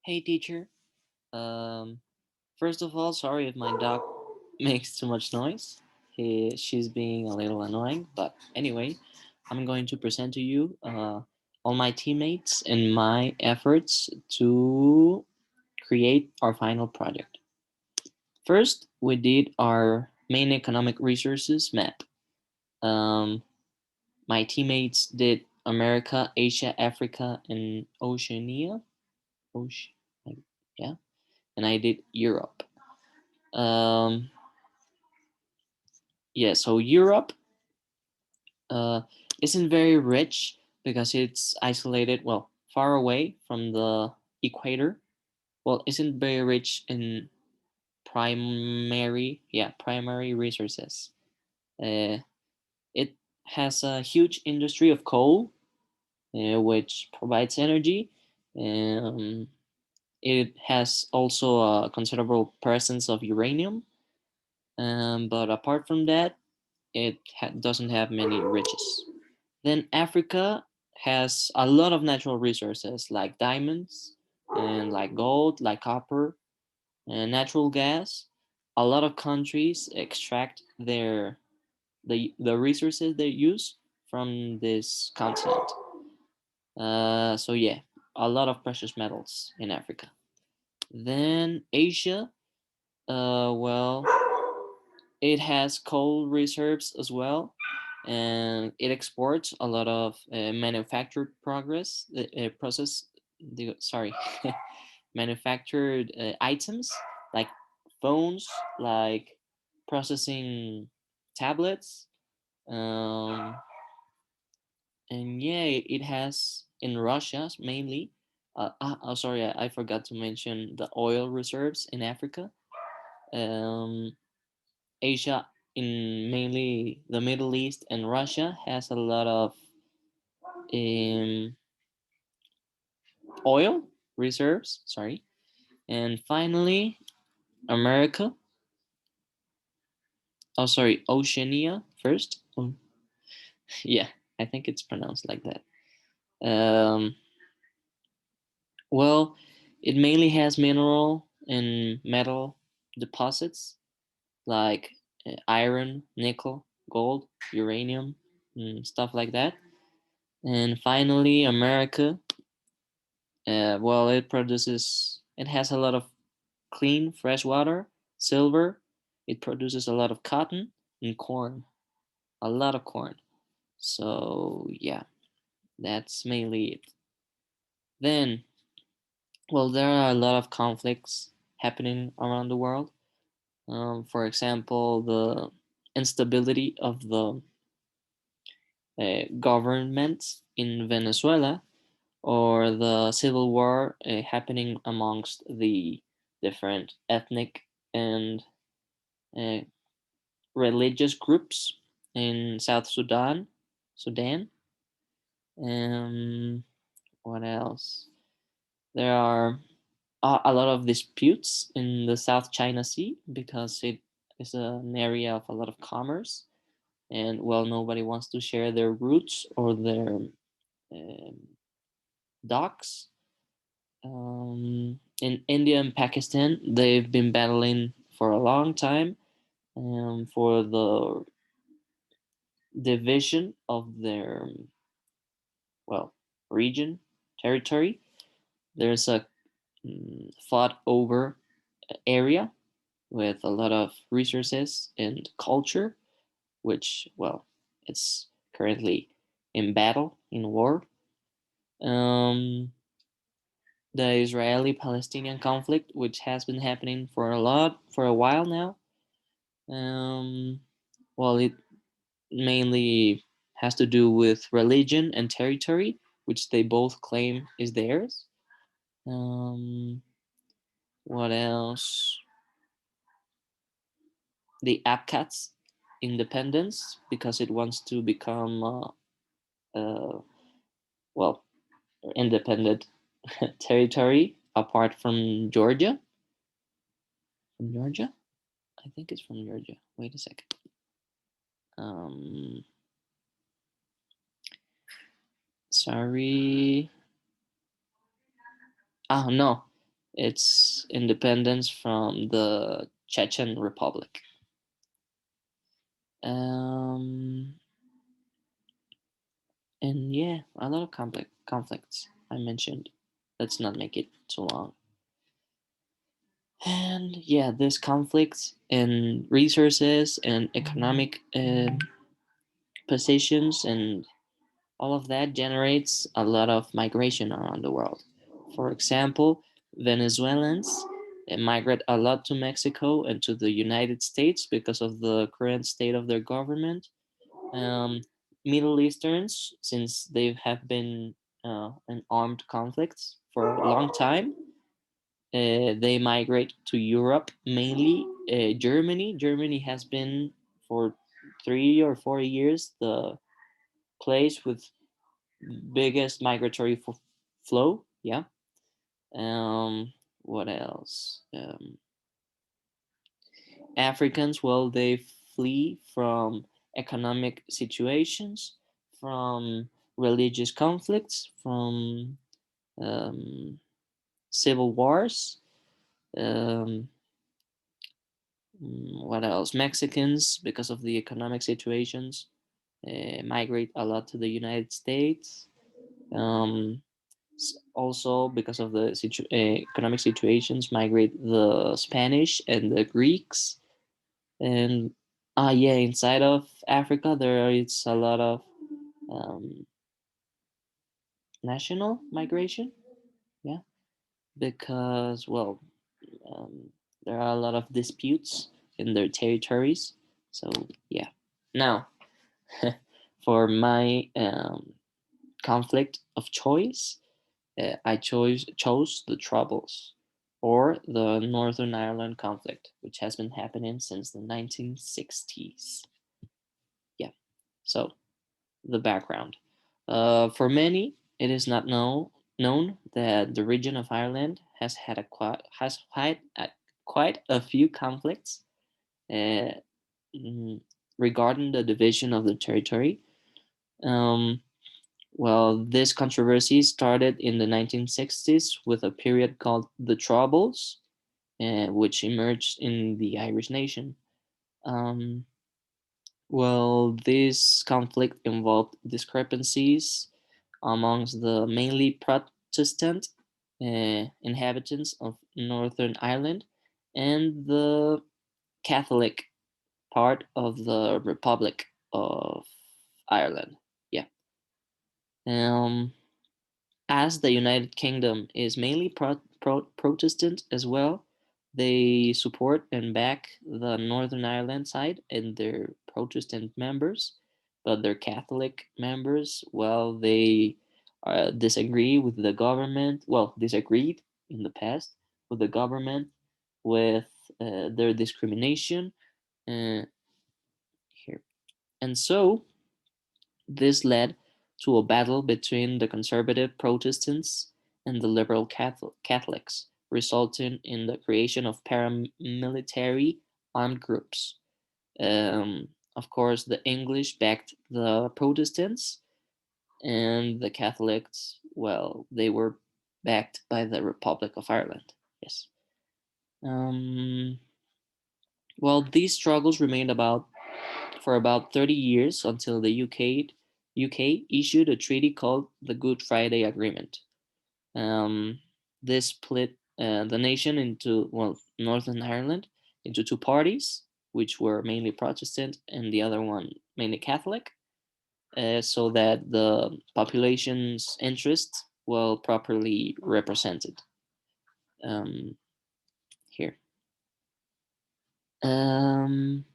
Hey teacher. Um, First of all, sorry if my dog makes too much noise. She's being a little annoying, but anyway, I'm going to present to you all my teammates and my efforts to create our final project. First, we did our main economic resources map. Um, my teammates did America, Asia, Africa, and Oceania. Ocean, yeah, and I did Europe. Um, yeah, so Europe uh, isn't very rich because it's isolated, well, far away from the equator. Well, isn't very rich in primary resources. Uh, it has a huge industry of coal, which provides energy. Um, it has also a considerable presence of uranium, but apart from that, it doesn't have many riches. Then Africa has a lot of natural resources like diamonds and like gold, like copper and natural gas. A lot of countries extract the resources they use from this continent. So yeah, a lot of precious metals in Africa. Then Asia, well, it has coal reserves as well, and it exports a lot of manufactured process. Sorry, manufactured items like phones, like processing tablets, um, and yeah, it has in Russia mainly. Sorry, I forgot to mention the oil reserves in Africa. Um, Asia, in mainly the Middle East and Russia, has a lot of um, oil reserves. Sorry, and finally, America. Oh, sorry, Oceania first. Oh, yeah, I think it's pronounced like that. Um, well, it mainly has mineral and metal deposits like iron, nickel, gold, uranium, and stuff like that. And finally, America. Well, it has a lot of clean, fresh water, silver. It produces a lot of cotton and corn, a lot of corn. So, yeah, that's mainly it. Then, well, there are a lot of conflicts happening around the world. For example, the instability of the government in Venezuela, or the civil war happening amongst the different ethnic and uh, religious groups in South Sudan. Um, what else? There are a lot of disputes in the South China Sea because it is an area of a lot of commerce, and well, nobody wants to share their routes or their docks. In India and Pakistan, they've been battling for a long time for the division of their, well, region, territory. There's a fought over area with a lot of resources and culture, which, well, it's currently in battle, in war. Um, the Israeli-Palestinian conflict, which has been happening for a while now. Um, well, it mainly has to do with religion and territory, which they both claim is theirs. Um, what else? The Abkhaz independence because it wants to become uh, well, independent territory apart from Georgia. From Georgia, I think it's from Georgia. Wait a second. Um, Sorry. Oh no. its independence from the Chechen Republic. Um, and yeah, a lot of conflicts I mentioned. Let's not make it too long. And yeah, this conflicts in resources and economic positions and all of that generates a lot of migration around the world. For example, Venezuelans migrate a lot to Mexico and to the United States because of the current state of their government. Um, Middle Easterns, since they have been in armed conflicts for a long time, they migrate to Europe, mainly Germany. Germany has been for 3 or 4 years the place with biggest migratory flow. Yeah. What else? Africans, well, they flee from economic situations, from religious conflicts, from um, civil wars. Um, what else? Mexicans, because of the economic situations, migrate a lot to the United States. Um, Also, because of the economic situations, migrate the Spanish and the Greeks. And yeah, inside of Africa, there is a lot of um, national migration. Yeah, because well, um, there are a lot of disputes in their territories. So yeah. Now, for my conflict of choice, I chose the Troubles, or the Northern Ireland conflict, which has been happening since the 1960s. Yeah. So the background. For many, it is not known that the region of Ireland has had quite a few conflicts uh, mm, regarding the division of the territory. Um, Well, this controversy started in the 1960s with a period called the Troubles, which emerged in the Irish nation. Um, this conflict involved discrepancies amongst the mainly Protestant inhabitants of Northern Ireland and the Catholic part of the Republic of Ireland. Yeah. Um, As the United Kingdom is mainly Protestant as well, they support and back the Northern Ireland side and their Protestant members, but their Catholic members, well, they disagree with the government. Well, disagreed in the past with the government with their discrimination uh, here, and so this led to a battle between the conservative Protestants and the liberal Catholics, resulting in the creation of paramilitary armed groups. Of course, the English backed the Protestants, and the Catholics, well, they were backed by the Republic of Ireland. Yes. Um, these struggles remained about for about 30 years until the UK issued a treaty called the Good Friday Agreement. Um, this split the nation into, well, Northern Ireland into two parties, which were mainly Protestant and the other one mainly Catholic, so that the population's interests were properly represented. Um, Here. Um,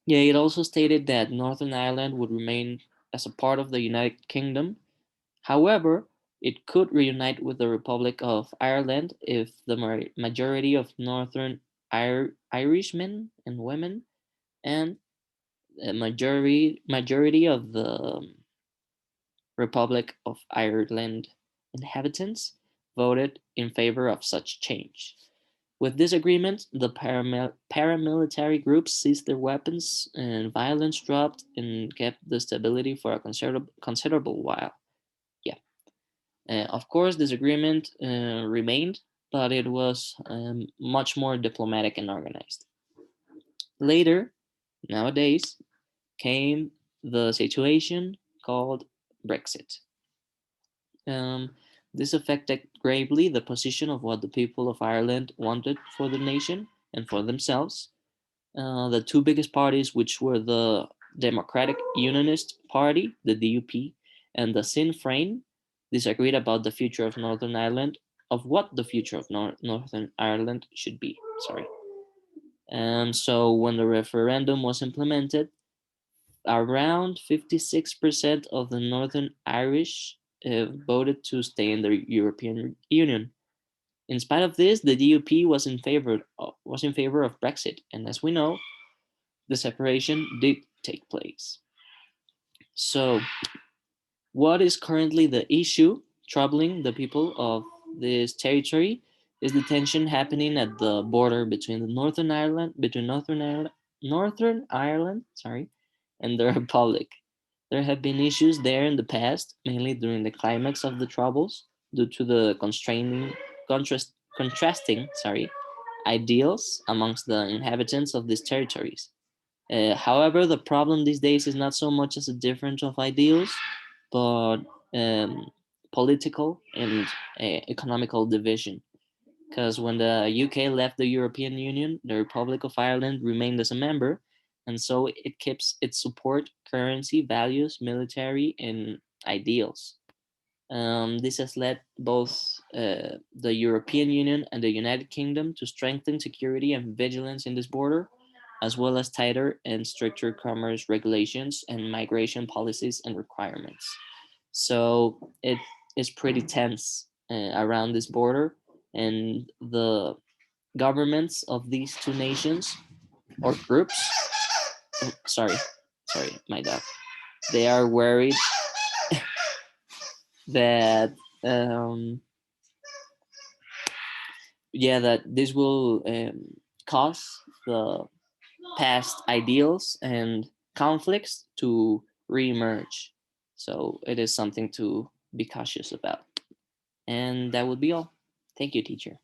yeah, it also stated that Northern Ireland would remain as a part of the United Kingdom. However, it could reunite with the Republic of Ireland if the majority of Northern Irishmen and women and the majority of the Republic of Ireland inhabitants voted in favor of such change. With this agreement, the paramilitary groups seized their weapons and violence dropped and kept the stability for a considerable while. Yeah. Of course, this agreement remained, but it was much more diplomatic and organized. Later, nowadays, came the situation called Brexit. Um, this affected gravely the position of what the people of Ireland wanted for the nation and for themselves. The two biggest parties, which were the Democratic Unionist Party, the DUP, and the Sinn Féin, disagreed about the future of Northern Ireland, of what the future of Northern Ireland should be. Sorry. And so when the referendum was implemented, around 56% of the Northern Irish voted to stay in the European Union. In spite of this, the DUP was in favor of Brexit, and as we know, the separation did take place. So, what is currently the issue troubling the people of this territory is the tension happening at the border between Northern Ireland, sorry, and the Republic. There have been issues there in the past, mainly during the climax of the Troubles, due to the contrasting, ideals amongst the inhabitants of these territories. However, the problem these days is not so much as a difference of ideals, but um, political and economical division. Because when the UK left the European Union, the Republic of Ireland remained as a member, and so it keeps its support, currency, values, military, and ideals. This has led both the European Union and the United Kingdom to strengthen security and vigilance in this border, as well as tighter and stricter commerce regulations and migration policies and requirements. So it is pretty tense around this border, and the governments of these two nations or groups, sorry, my dog, they are worried that yeah, that this will cause the past ideals and conflicts to reemerge. So it is something to be cautious about. And that would be all. Thank you, teacher.